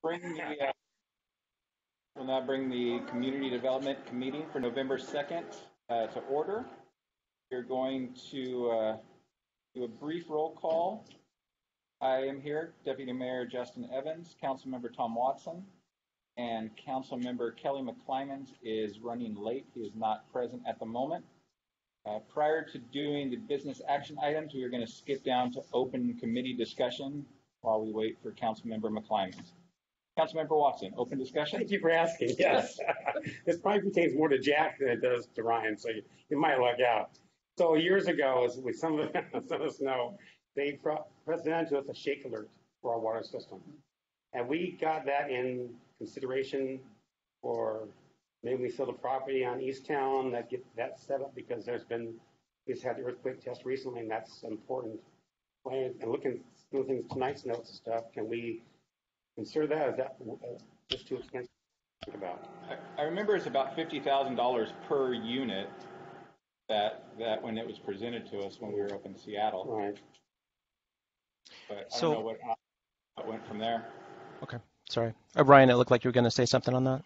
We'll now bring the Community Development meeting for November 2nd to order. We're going to do a brief roll call. I am here, Deputy Mayor Justin Evans, Councilmember Tom Watson, and Councilmember Kelly McClymans is running late. He is not present at the moment. Prior to doing the business action items, we are going to skip down to open committee discussion while we wait for Councilmember McClymans. Councilmember Watson, open discussion? Thank you for asking. Yes. This probably pertains more to Jack than it does to Ryan, so you might luck out. So years ago, as some of us know, they presented to us a shake alert for our water system. And we got that in consideration for maybe we sell the property on East Town, get that set up because we've had the earthquake test recently, and that's important. And looking through things, tonight's notes and stuff, can we consider that? Is that just too expensive to think about? I remember it's about $50,000 per unit that when it was presented to us when we were up in Seattle. Right. But I don't know what went from there. Okay, sorry. Ryan, it looked like you were going to say something on that.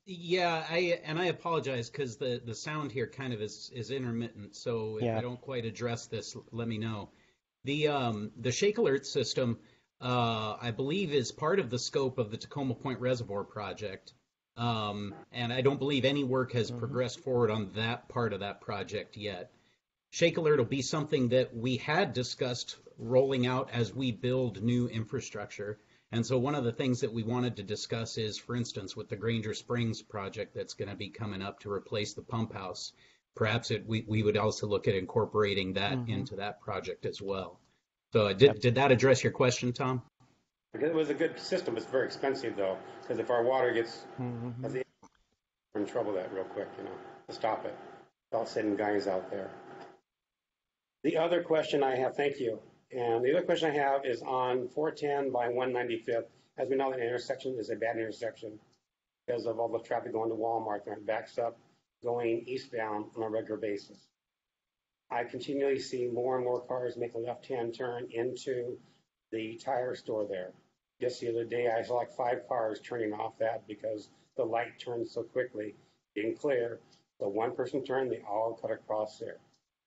Yeah, I apologize because the sound here kind of is intermittent. So if I don't quite address this, let me know. The shake alert system, I believe, is part of the scope of the Tacoma Point Reservoir project. And I don't believe any work has progressed forward on that part of that project yet. Shake alert will be something that we had discussed rolling out as we build new infrastructure. And so one of the things that we wanted to discuss is, for instance, with the Granger Springs project that's going to be coming up to replace the pump house, perhaps we would also look at incorporating that into that project as well. So did that address your question, Tom? It was a good system. It's very expensive, though, because if our water gets, we're in trouble with that real quick, to stop it. Without sending guys out there. The other question I have, thank you. And the other question I have is on 410 by 195th. As we know, that intersection is a bad intersection because of all the traffic going to Walmart and it backs up going eastbound on a regular basis. I continually see more and more cars make a left-hand turn into the tire store there. Just the other day, I saw like 5 cars turning off that because the light turned so quickly, didn't clear. So one person turned, they all cut across there.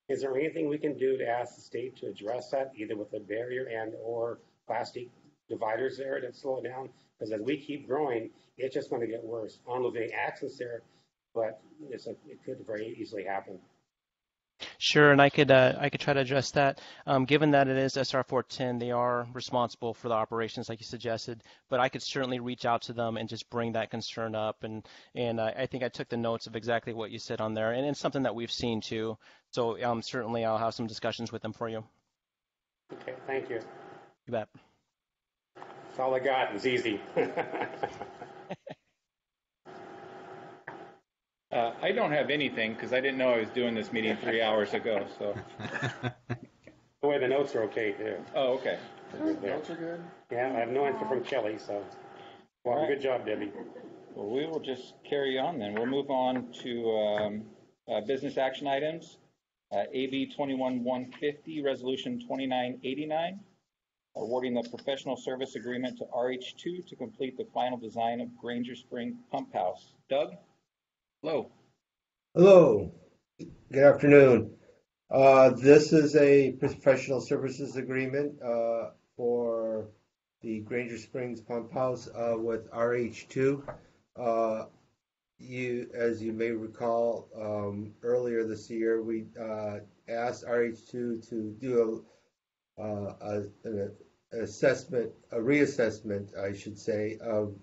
Is there anything we can do to ask the state to address that, either with a barrier and or plastic dividers there to slow it down? Because as we keep growing, it's just going to get worse. I don't know if any accidents there, but it could very easily happen. Sure, and I could try to address that. Given that it is SR 410, they are responsible for the operations, like you suggested. But I could certainly reach out to them and just bring that concern up. And I think I took the notes of exactly what you said on there, and it's something that we've seen too. So certainly I'll have some discussions with them for you. Okay, thank you. You bet. That's all I got. It was easy. I don't have anything because I didn't know I was doing this meeting 3 hours ago. So. Boy, the notes are okay too. Oh, okay. Notes are good. Yeah, I have no answer from Kelly, so well, good job, Debbie. Well, we will just carry on then. We'll move on to business action items. AB 21150, Resolution 2989, awarding the professional service agreement to RH2 to complete the final design of Granger Spring Pump House. Doug? Hello. Hello. Good afternoon. This is a professional services agreement for the Granger Springs Pump House with RH2. As you may recall, earlier this year we asked RH2 to do an assessment, a reassessment, I should say, of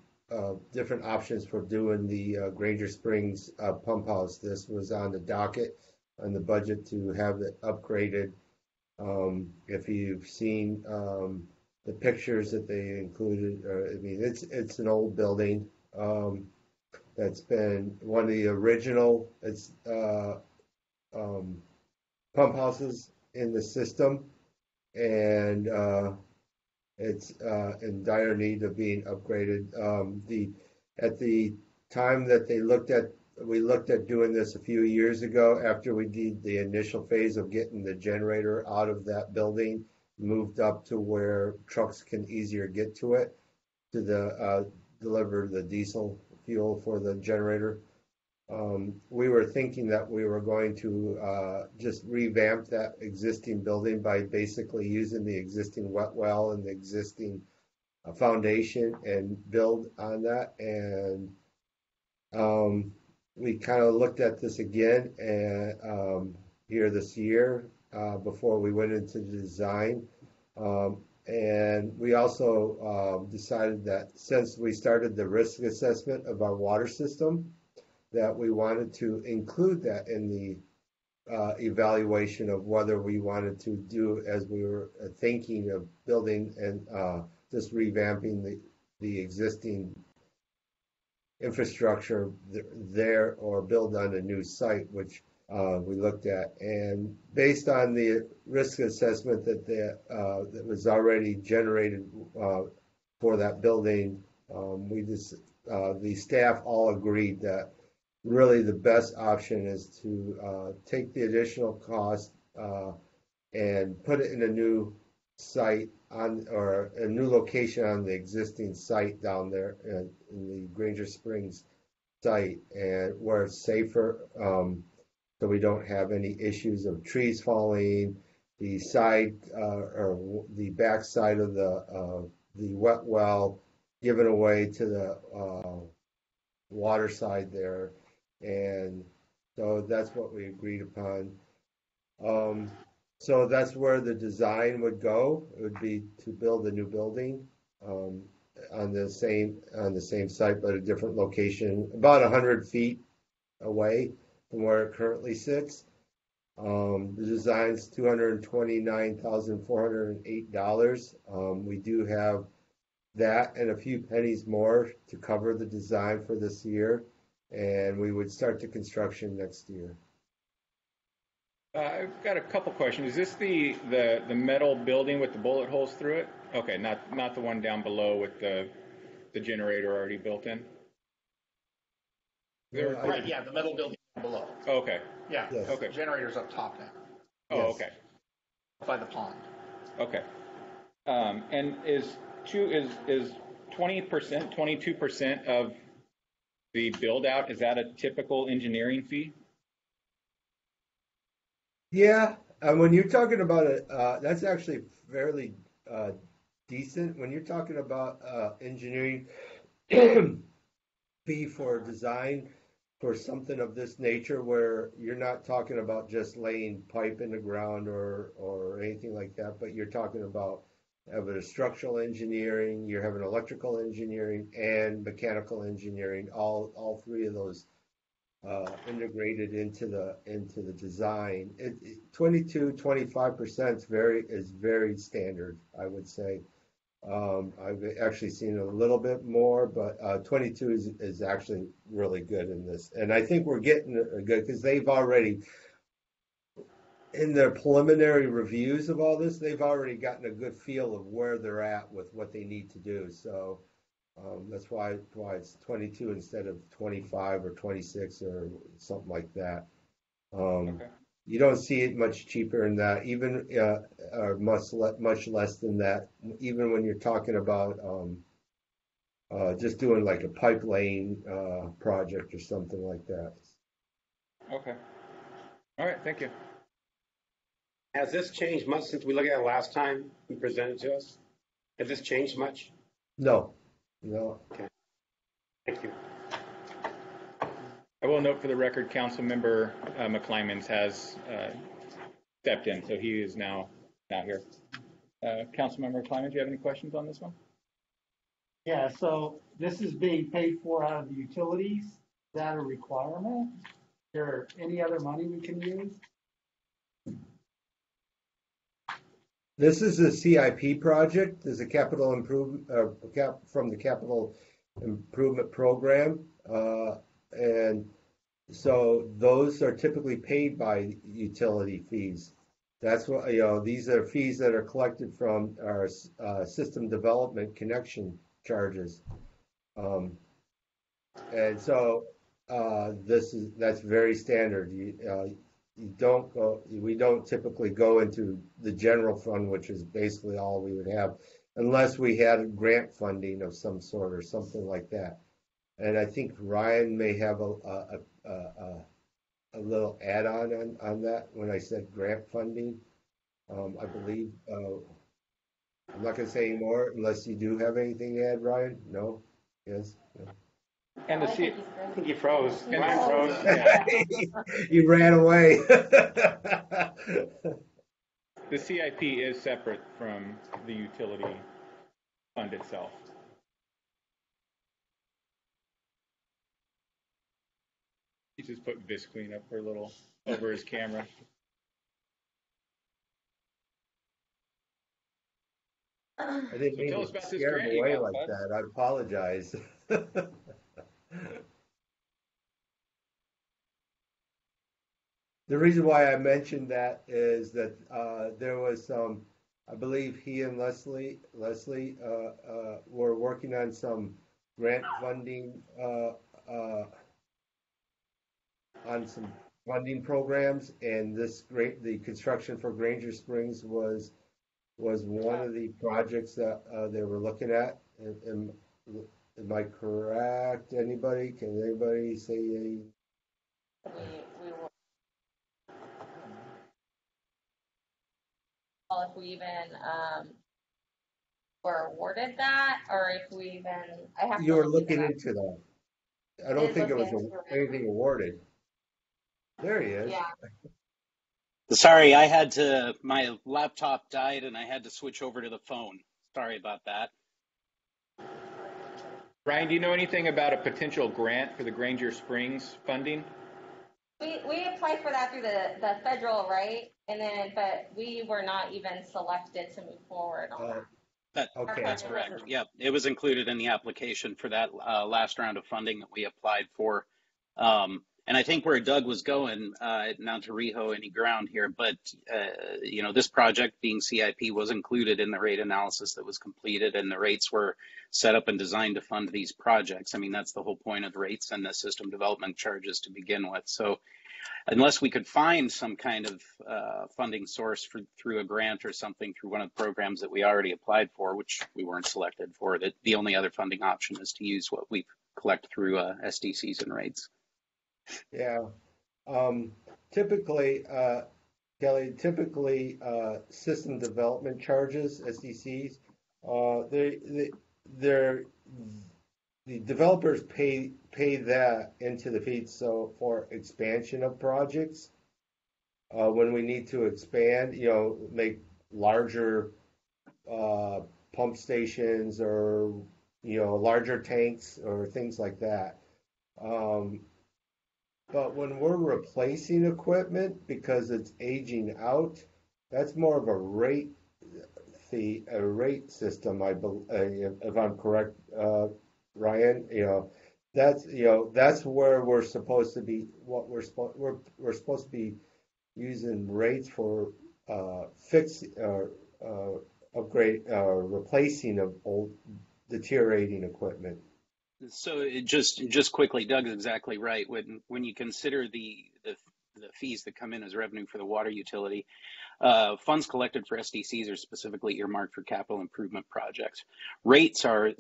different options for doing the Granger Springs pump house. This was on the docket on the budget to have it upgraded. If you've seen the pictures that they included, I mean, it's an old building that's been one of the original pump houses in the system, and it's in dire need of being upgraded. At the time that we looked at doing this a few years ago, after we did the initial phase of getting the generator out of that building, moved up to where trucks can easier get to it. to the deliver the diesel fuel for the generator. We were thinking that we were going to just revamp that existing building by basically using the existing wet well and the existing foundation and build on that. And we kind of looked at this again and here this year before we went into the design. And we also decided that since we started the risk assessment of our water system, that we wanted to include that in the evaluation of whether we wanted to do as we were thinking of building and just revamping the existing infrastructure there or build on a new site, which we looked at. And based on the risk assessment that was already generated for that building, the staff all agreed that really the best option is to take the additional cost and put it in a new site or a new location on the existing site down there in the Granger Springs site, and where it's safer, so we don't have any issues of trees falling, the side or the back side of the wet well given away to the water side there. And so that's what we agreed upon. So that's where the design would go. It would be to build a new building on the same site, but a different location, about 100 feet away from where it currently sits. The design's $229,408. We do have that and a few pennies more to cover the design for this year, and we would start the construction next year. I've got a couple questions. Is this the metal building with the bullet holes through it? Okay, not the one down below with the generator already built in? Right, yeah, the metal building below. Oh, okay. Yeah, Yes. Okay. generator's up top now, Oh, Yes. okay. by the pond. Okay. And is 20%, 22% of the build out, is that a typical engineering fee? Yeah, and when you're talking about it, that's actually fairly decent. When you're talking about engineering fee for design for something of this nature, where you're not talking about just laying pipe in the ground or anything like that, but you're talking about having a structural engineering, you're having electrical engineering and mechanical engineering, all three of those integrated into the design. 22-25% is very standard, I would say. I've actually seen a little bit more, but 22 is actually really good in this. And I think we're getting good because they've already, in their preliminary reviews of all this, they've already gotten a good feel of where they're at with what they need to do. So that's why it's 22 instead of 25 or 26 or something like that. Okay. You don't see it much cheaper than that, even or much less than that. Even when you're talking about just doing like a pipe laying project or something like that. Okay. All right. Thank you. Has this changed much since we looked at it last time you presented to us? Has this changed much? No. Okay. Thank you. I will note for the record, Councilmember McClymans has stepped in, so he is now here. Councilmember McClymans, do you have any questions on this one? Yeah, so this is being paid for out of the utilities. Is that a requirement? Is there any other money we can use? This is a CIP project. There's a capital improvement from the capital improvement program, and so those are typically paid by utility fees. That's what, these are fees that are collected from our system development connection charges, and so that's very standard. We don't typically go into the general fund, which is basically all we would have. unless we had grant funding of some sort or something like that. And I think Ryan may have a little add-on on that when I said grant funding. I believe, I'm not going to say any more unless you do have anything to add, Ryan? No? Yes? No. And the C- I think you froze. And Ryan froze. Yeah. You ran away. The CIP is separate from the utility fund itself. He just put Visqueen up for a little over his camera. I didn't So mean tell us to about this scare him grant you away got, like bud. that. I apologize. The reason why I mentioned that is that there was some, I believe he and Leslie were working on some grant funding on some funding programs, and the construction for Granger Springs was one of the projects that they were looking at. Am I correct? Anybody? Can anybody say any? We will, if we even were awarded that, or if we even, I have to You were look looking that. into that. I don't think it was anything awarded. There he is. Yeah. Sorry, my laptop died and I had to switch over to the phone. Sorry about that. Ryan, do you know anything about a potential grant for the Granger Springs funding? We applied for that through the federal, right? And then, but we were not even selected to move forward on that. Okay. That's correct. Yeah, it was included in the application for that last round of funding that we applied for. And I think where Doug was going, not to reho any ground here, but this project being CIP was included in the rate analysis that was completed, and the rates were set up and designed to fund these projects. I mean, that's the whole point of the rates and the system development charges to begin with. So unless we could find some kind of funding source through a grant or something through one of the programs that we already applied for, which we weren't selected for, that the only other funding option is to use what we collect through SDCs and rates. Yeah. Typically, Kelly, system development charges, SDCs, the developers pay that into the feed for expansion of projects. When we need to expand, make larger pump stations or larger tanks or things like that. But when we're replacing equipment because it's aging out, that's more of a rate system. If I'm correct, Ryan, that's where we're supposed to be. We're supposed to be using rates for upgrade, replacing of old deteriorating equipment. So just quickly, Doug's exactly right. When you consider the fees that come in as revenue for the water utility, funds collected for SDCs are specifically earmarked for capital improvement projects. Rates are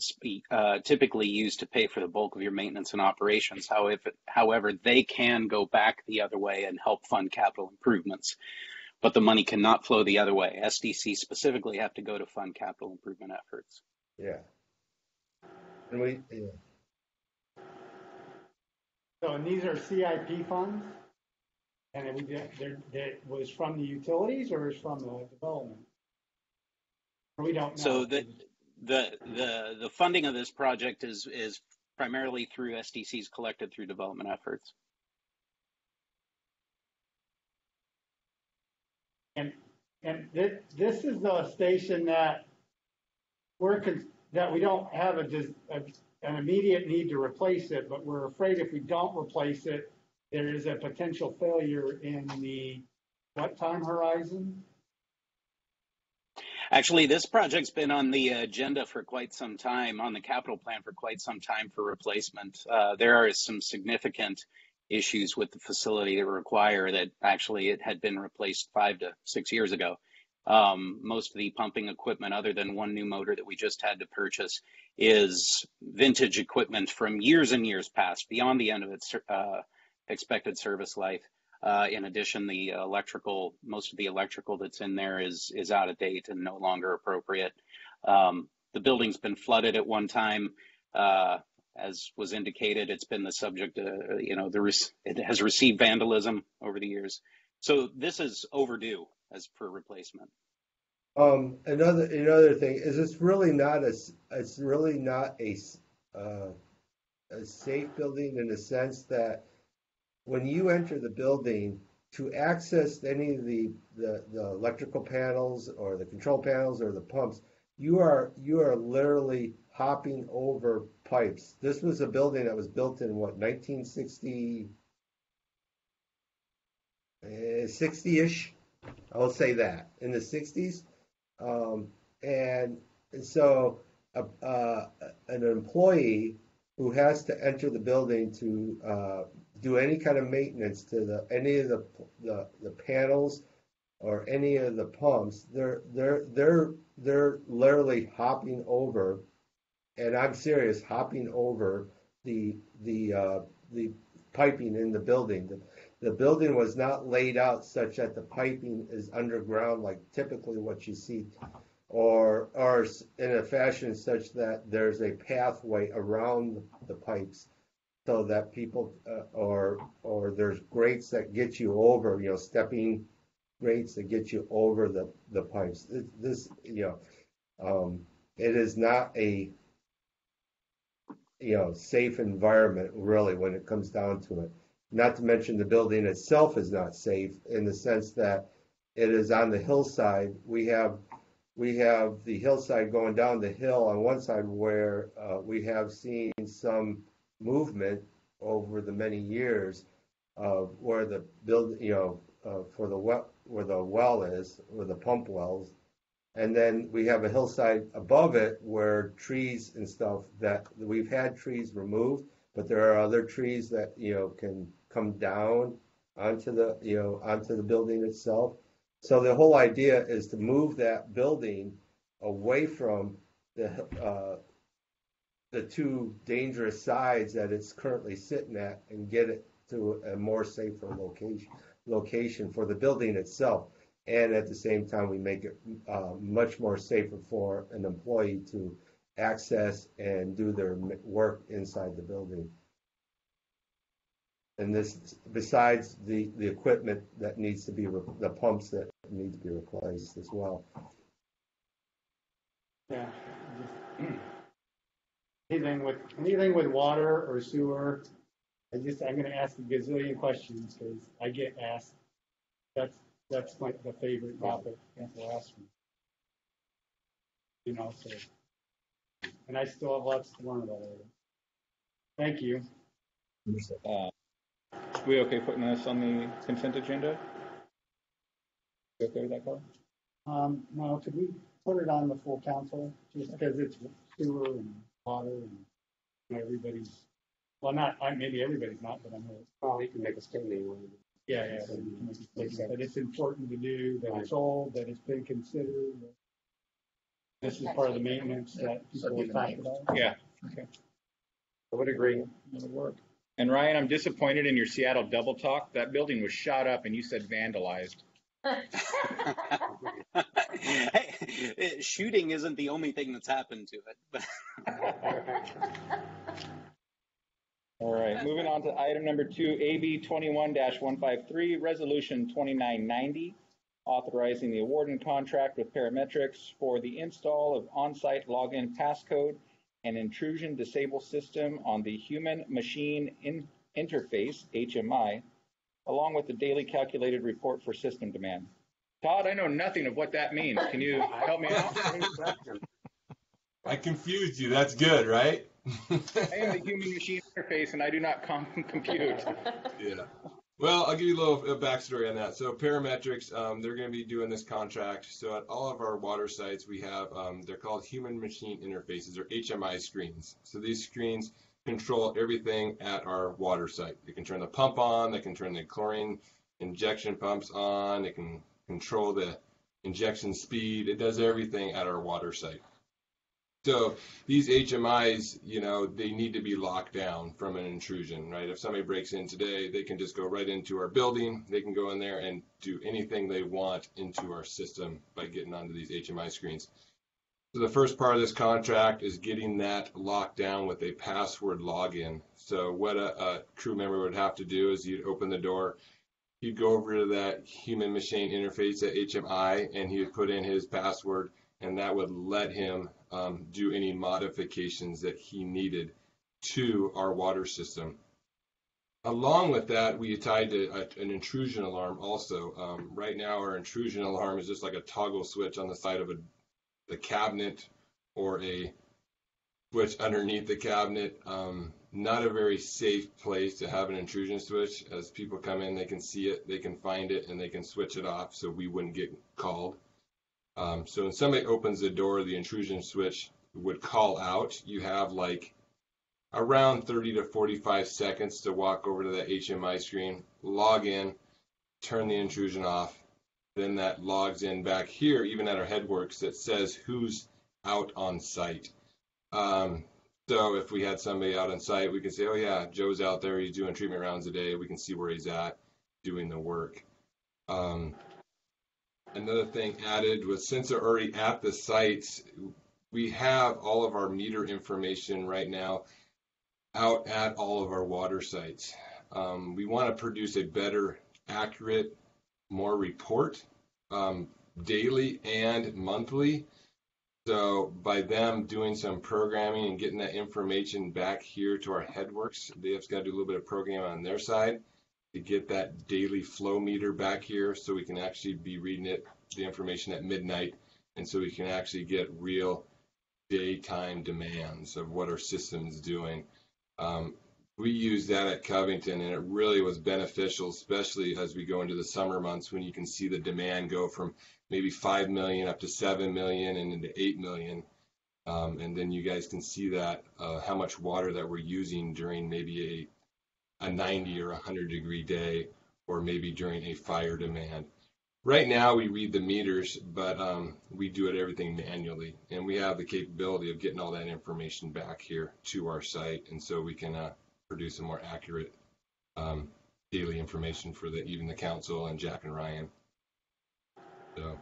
typically used to pay for the bulk of your maintenance and operations. However, they can go back the other way and help fund capital improvements, but the money cannot flow the other way. SDCs specifically have to go to fund capital improvement efforts. Yeah. So, and these are CIP funds, and it was from the utilities or is from the development? We don't know. So the funding of this project is primarily through SDCs collected through development efforts. And this is the station that that we don't have an immediate need to replace it, but we're afraid if we don't replace it, there is a potential failure in the what time horizon? Actually, this project's been on the agenda for quite some time, on the capital plan for quite some time for replacement. There are some significant issues with the facility that require that actually it had been replaced 5 to 6 years ago. Most of the pumping equipment, other than one new motor that we just had to purchase, is vintage equipment from years and years past, beyond the end of its expected service life. In addition, most of the electrical that's in there is out of date and no longer appropriate. The building's been flooded at one time. As was indicated, it's been the subject, it has received vandalism over the years. So this is overdue as for replacement. Another thing is it's really not a safe building in the sense that when you enter the building, to access any of the electrical panels or the control panels or the pumps, you are literally hopping over pipes. This was a building that was built in 1960, 60-ish. I'll say that in the 60s, and so an employee who has to enter the building to do any kind of maintenance to any of the panels or any of the pumps, they're literally hopping over, and I'm serious, hopping over the piping in the building. The building was not laid out such that the piping is underground like typically what you see, or in a fashion such that there's a pathway around the pipes so that people or there's grates that get you over, stepping grates that get you over the pipes. It is not a safe environment really when it comes down to it. Not to mention the building itself is not safe in the sense that it is on the hillside. We have the hillside going down the hill on one side where we have seen some movement over the many years of where the where the well is, where the pump wells, and then we have a hillside above it where trees and stuff that we've had trees removed, but there are other trees that can come down onto the building itself. So the whole idea is to move that building away from the two dangerous sides that it's currently sitting at and get it to a more safer location for the building itself. And at the same time, we make it much more safer for an employee to access and do their work inside the building. And this, besides the equipment that needs to be, the pumps that need to be replaced as well. Yeah. Anything with water or sewer, I'm going to ask a gazillion questions because I get asked. That's the favorite topic to ask me. So, and I still have lots to learn about it. Thank you. We okay putting this on the consent agenda? You okay with that, Carl? No, could we put it on the full council just because it's sewer and water and everybody's, well, maybe everybody's not, but I'm really. Well, you can make a statement. Yeah. But it's important to do, that it's old, that it's been considered. This is part of the maintenance that people will talk about. Yeah. Okay. I would agree. It'll work. And Ryan, I'm disappointed in your Seattle double talk. That building was shot up and you said vandalized. Hey, shooting isn't the only thing that's happened to it. But all right, moving on to item number 2, AB 21-153, Resolution 2990, authorizing the award and contract with Parametrics for the install of on-site login passcode and intrusion disable system on the human machine interface, HMI, along with the daily calculated report for system demand. Todd, I know nothing of what that means. Can you help me out? I confused you. That's good, right? I am the human machine interface and I do not compute. Yeah. Well, I'll give you a little backstory on that. So Parametrics, they're going to be doing this contract. So at all of our water sites, we have, they're called human machine interfaces or HMI screens. So these screens control everything at our water site. They can turn the pump on, they can turn the chlorine injection pumps on, they can control the injection speed. It does everything at our water site. So these HMIs, they need to be locked down from an intrusion, right? If somebody breaks in today, they can just go right into our building. They can go in there and do anything they want into our system by getting onto these HMI screens. So the first part of this contract is getting that locked down with a password login. So what a crew member would have to do is you'd open the door, he'd go over to that human machine interface at HMI, and he would put in his password, and that would let him do any modifications that he needed to our water system. Along with that, we tied to an intrusion alarm also. Right now, our intrusion alarm is just like a toggle switch on the side of the cabinet or a switch underneath the cabinet. Not a very safe place to have an intrusion switch. As people come in, they can see it, they can find it, and they can switch it off so we wouldn't get called. So when somebody opens the door, the intrusion switch would call out. You have like around 30 to 45 seconds to walk over to that HMI screen, log in, turn the intrusion off. Then that logs in back here, even at our headworks, that says who's out on site. So if we had somebody out on site, we can say, oh yeah, Joe's out there, he's doing treatment rounds a day. We can see where he's at doing the work. Another thing added was, since they're already at the sites, we have all of our meter information right now out at all of our water sites. We want to produce a better, accurate, more report daily and monthly. So by them doing some programming and getting that information back here to our headworks, they've got to do a little bit of programming on their side to get that daily flow meter back here, so we can actually be reading the information at midnight, and so we can actually get real daytime demands of what our system is doing. We use that at Covington, and it really was beneficial, especially as we go into the summer months when you can see the demand go from maybe 5 million up to 7 million and into 8 million. And then you guys can see that how much water that we're using during maybe a 90 or 100 degree day, or maybe during a fire demand. Right now we read the meters, but we do everything manually, and we have the capability of getting all that information back here to our site, and so we can produce a more accurate daily information for even the council and Jack and Ryan. So,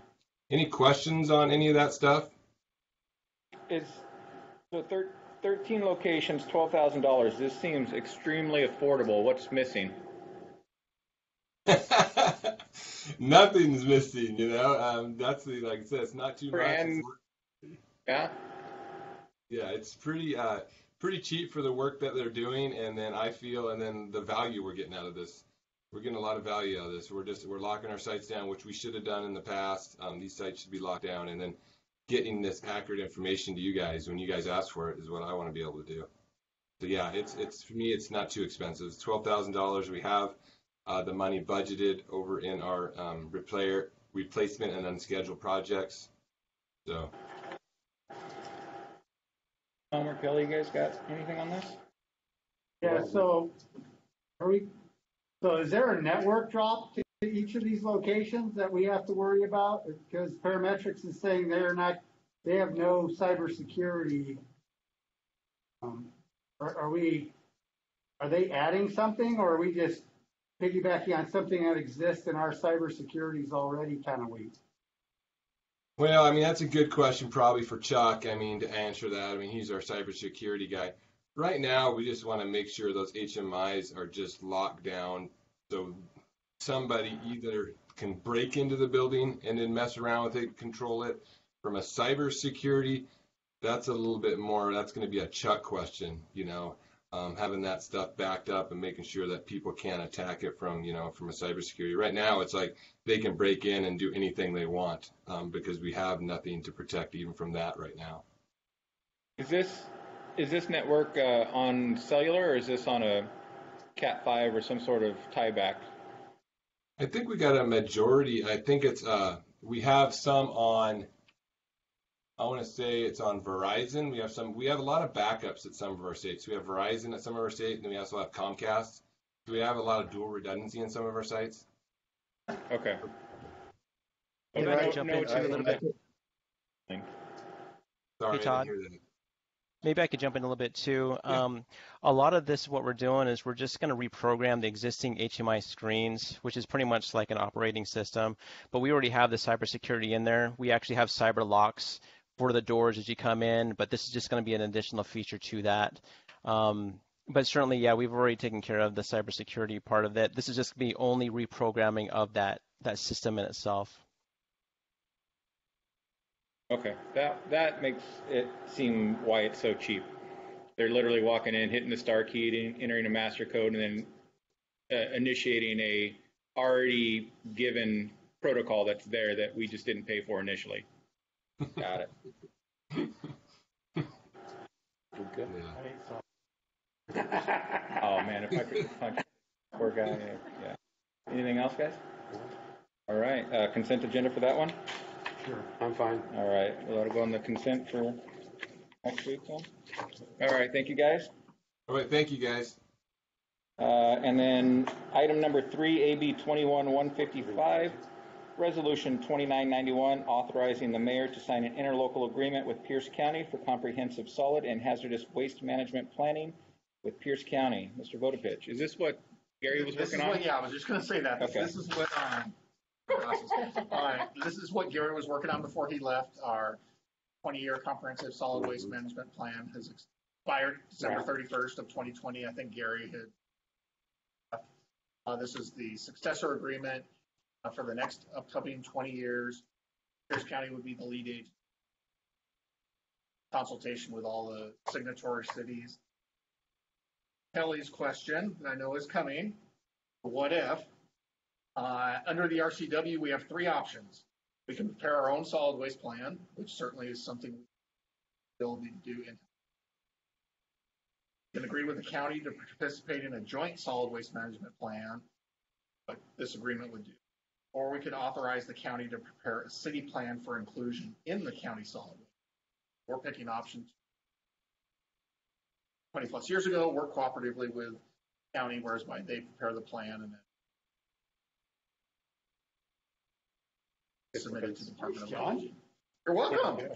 any questions on any of that stuff? So 13 locations, $12,000. This seems extremely affordable. What's missing? Nothing's missing, that's like I said, it's not too much. Yeah. Yeah, it's pretty cheap for the work that they're doing, and then the value we're getting out of this. We're getting a lot of value out of this. We're locking our sites down, which we should have done in the past. These sites should be locked down, and then getting this accurate information to you guys when you guys ask for it is what I want to be able to do. So yeah, it's for me, it's not too expensive. It's $12,000. We have the money budgeted over in our replacement and unscheduled projects. So. Tom or Kelly, you guys got anything on this? Yeah, so is there a network drop to each of these locations that we have to worry about? Because Parametrics is saying they have no cybersecurity. Are they adding something, or are we just piggybacking on something that exists and our cybersecurity is already kind of weak? Well, that's a good question probably for Chuck, to answer that. He's our cybersecurity guy. Right now, we just want to make sure those HMIs are just locked down, so somebody either can break into the building and then mess around with it, control it. From a cybersecurity, that's a little bit more, that's going to be a Chuck question, having that stuff backed up and making sure that people can't attack it from a cybersecurity. Right now, it's like they can break in and do anything they want because we have nothing to protect even from that right now. Is this network on cellular, or is this on a Cat5 or some sort of tieback? I think we got a majority. I think it's we have some on. I want to say it's on Verizon. We have a lot of backups at some of our states. We have Verizon at some of our states, and then we also have Comcast. So we have a lot of dual redundancy in some of our sites. Okay. Maybe I can jump into a little bit. Sorry, Hey, Todd. I didn't hear that. Maybe I could jump in a little bit too. A lot of this, what we're doing is we're just going to reprogram the existing HMI screens, which is pretty much like an operating system. But we already have the cybersecurity in there. We actually have cyber locks for the doors as you come in, but this is just going to be an additional feature to that. But certainly, yeah, we've already taken care of the cybersecurity part of it. This is just going to be only reprogramming of that system in itself. Okay, that makes it seem why it's so cheap. They're literally walking in, hitting the star key, entering a master code, and then initiating a already given protocol that's there that we just didn't pay for initially. Got it. Good. Yeah. Oh man, if I could punch poor guy. Yeah. Anything else, guys? All right. Consent agenda for that one. Sure. I'm fine. All right. We'll let it go on the consent for next week then. All right. Thank you, guys. All right, thank you, guys. And then item number 3, AB 21-155, Resolution 2991, authorizing the mayor to sign an interlocal agreement with Pierce County for comprehensive solid and hazardous waste management planning with Pierce County. Mr. Vodopich, is this what Gary was working on? Yeah, I was just going to say that. Okay. This is what this is what Gary was working on before he left. Our 20-year comprehensive solid waste management plan has expired December 31st of 2020. I think Gary had. This is the successor agreement for the next upcoming 20 years. Pierce County would be the lead agency. Consultation with all the signatory cities. Kelly's question that I know is coming. What if? Under the RCW, we have 3 options. We can prepare our own solid waste plan, which certainly is something we still need to do. We can agree with the county to participate in a joint solid waste management plan, what this agreement would do. Or we could authorize the county to prepare a city plan for inclusion in the county solid waste. We're picking options. 20 plus years ago, worked cooperatively with the county, whereas they prepare the plan and then submitted to the Department of Energy. You're welcome.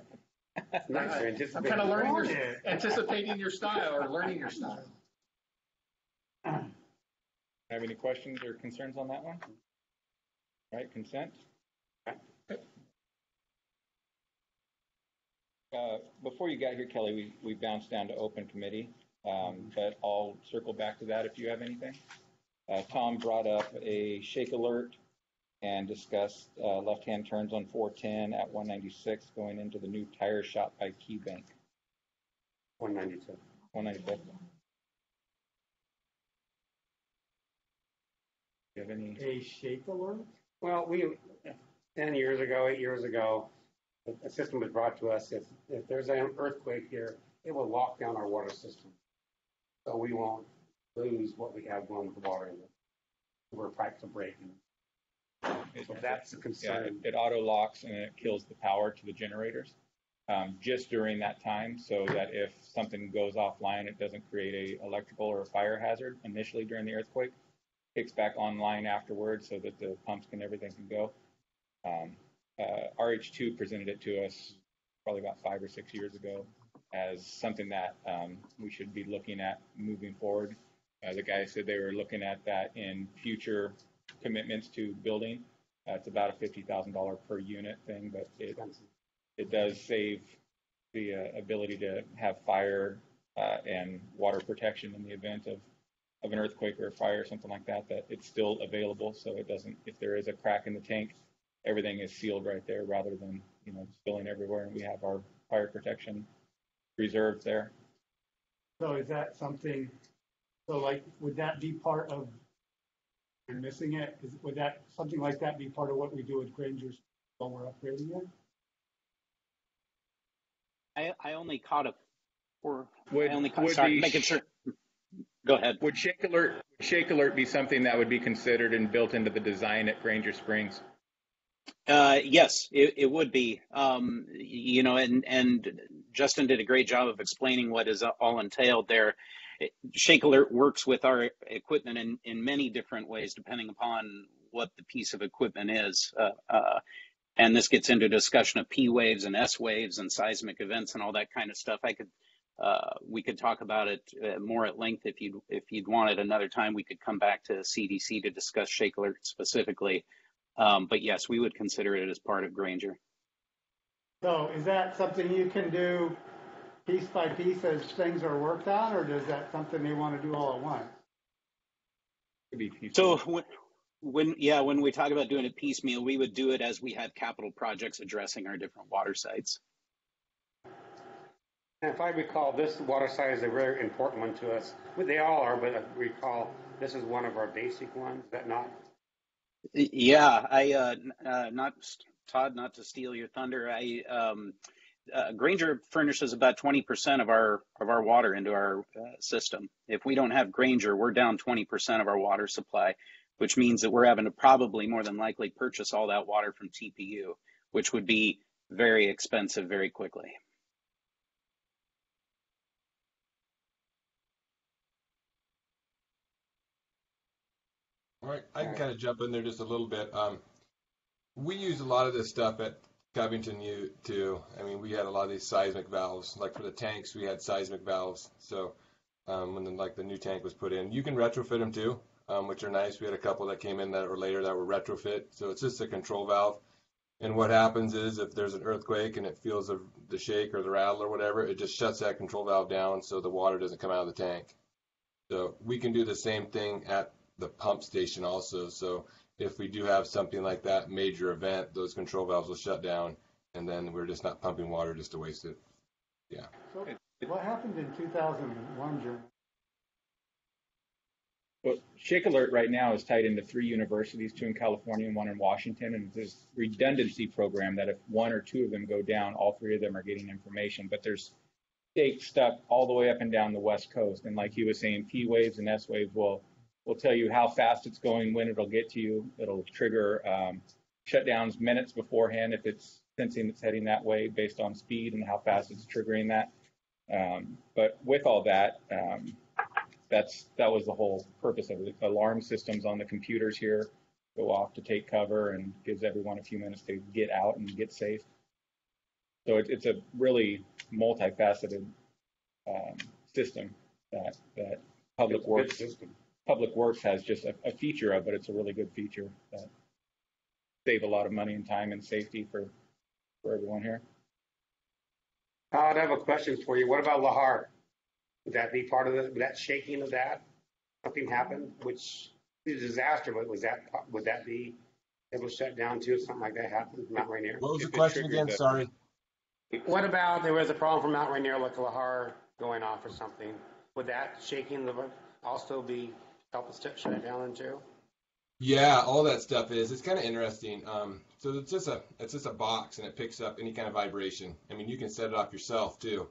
Nice. I'm kind of learning anticipating your style or learning your style. Have any questions or concerns on that one? All right, consent. Before you got here, Kelly, we bounced down to open committee, but I'll circle back to that if you have anything. Tom brought up a shake alert and discussed left-hand turns on 410 at 196 going into the new tire shop by Key Bank. 192. 195. Do you have any? A shake alert? Well, 10 years ago, 8 years ago, a system was brought to us. If there's an earthquake here, it will lock down our water system. So we won't lose what we have going with the water. We're practically breaking. So that's a concern. Yeah, it auto locks and it kills the power to the generators just during that time, so that if something goes offline, it doesn't create a electrical or a fire hazard initially during the earthquake. Kicks back online afterwards so that the pumps and everything can go. RH2 presented it to us probably about 5 or 6 years ago as something that we should be looking at moving forward. The guy said they were looking at that in future commitments to building. It's about a $50,000 per unit thing, but it does save the ability to have fire and water protection in the event of an earthquake or a fire or something like that, that it's still available, so it doesn't, if there is a crack in the tank, everything is sealed right there rather than, spilling everywhere, and we have our fire protection reserved there. So is that something, would that be part of, I'm missing it, would that, something like that be part of what we do with Granger's while we're upgrading it? I only caught it for, Would making sure. Go ahead. Would Shake Alert be something that would be considered and built into the design at Granger Springs? Yes, it would be. And Justin did a great job of explaining what is all entailed there. Shake Alert works with our equipment in many different ways, depending upon what the piece of equipment is. And this gets into discussion of P waves and S waves and seismic events and all that kind of stuff. We could talk about it more at length if you'd want it another time. We could come back to CDC to discuss shake alert specifically. But yes, we would consider it as part of Granger. So is that something you can do piece by piece as things are worked on, or is that something they want to do all at once? So when we talk about doing it piecemeal, we would do it as we have capital projects addressing our different water sites. And if I recall, this water site is a very important one to us. Well, they all are, but I recall this is one of our basic ones. Is that not? Yeah, not to steal your thunder. Granger furnishes about 20% of our water into our system. If we don't have Granger, we're down 20% of our water supply, which means that we're having to probably more than likely purchase all that water from TPU, which would be very expensive very quickly. All right, I can kind of jump in there just a little bit. We use a lot of this stuff at Covington U too. I mean, we had a lot of these seismic valves. Like for the tanks, we had seismic valves. So when the new tank was put in, you can retrofit them too, which are nice. We had a couple that came in that were later that were retrofit. So it's just a control valve. And what happens is if there's an earthquake and it feels the shake or the rattle or whatever, it just shuts that control valve down so the water doesn't come out of the tank. So we can do the same thing at the pump station also. So if we do have something like that major event, those control valves will shut down, and then we're just not pumping water just to waste it. Yeah. So what happened in 2001, Jim? Well, Shake Alert right now is tied into 3 universities, 2 in California and 1 in Washington, and there's a redundancy program that if 1 or 2 of them go down, all 3 of them are getting information. But there's stakes stuck all the way up and down the West Coast, and like he was saying, P waves and S waves will tell you how fast it's going, when it'll get to you. It'll trigger shutdowns minutes beforehand if it's sensing it's heading that way based on speed and how fast it's triggering that. But with all that, that was the whole purpose of it. Alarm systems on the computers here go off to take cover and gives everyone a few minutes to get out and get safe. So it's a really multifaceted system that Public Works has just a feature of, but it's a really good feature that save a lot of money and time and safety for everyone here. I'd have a question for you. What about Lahar? Would that be part of that shaking of that? Something happened, which is a disaster, but would that be able to shut down too if something like that happened from Mount Rainier? What was the question again? Sorry. What about there was a problem from Mount Rainier, like Lahar going off or something? Would that shaking also help us shut it down too? Yeah, all that stuff it's kind of interesting. So it's just a box and it picks up any kind of vibration. I mean, you can set it off yourself too.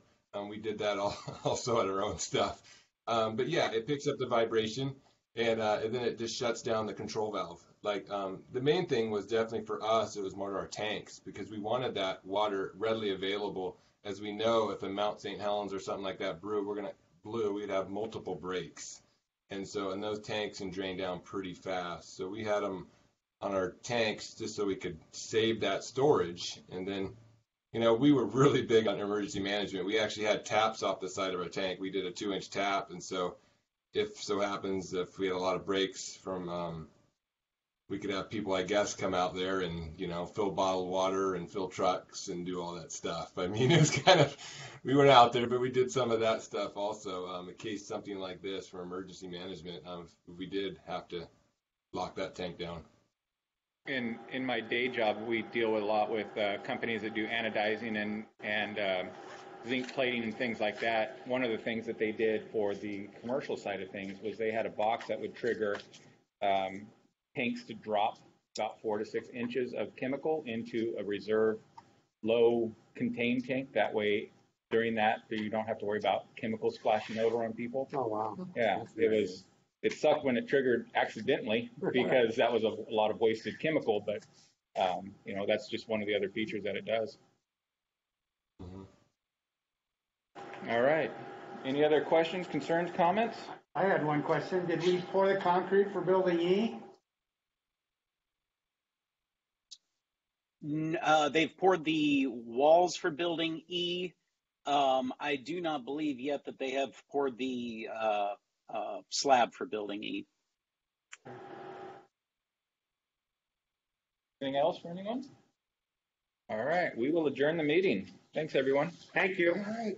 We did that also at our own stuff. But yeah, it picks up the vibration and then it just shuts down the control valve. Like the main thing was definitely for us, it was more to our tanks because we wanted that water readily available. As we know, if a Mount St. Helens or something like that blew, we'd have multiple breaks. And those tanks can drain down pretty fast. So we had them on our tanks just so we could save that storage. And then, we were really big on emergency management. We actually had taps off the side of our tank. We did a 2-inch tap. And so if we had a lot of breaks from, we could have people, I guess, come out there and, fill bottled water and fill trucks and do all that stuff. I mean, it was kind of, we went out there, but we did some of that stuff also in case something like this for emergency management, if we did have to lock that tank down. In my day job, we deal a lot with companies that do anodizing and zinc plating and things like that. One of the things that they did for the commercial side of things was they had a box that would trigger tanks to drop about 4 to 6 inches of chemical into a reserve low contained tank. That way, during that, you don't have to worry about chemicals splashing over on people. Oh, wow. Yeah, it sucked when it triggered accidentally because that was a lot of wasted chemical, but that's just one of the other features that it does. Mm-hmm. All right. Any other questions, concerns, comments? I had one question. Did we pour the concrete for building E? They've poured the walls for building E. I do not believe yet that they have poured the slab for building E. Anything else for anyone? All right, we will adjourn the meeting. Thanks, everyone. Thank you. All right.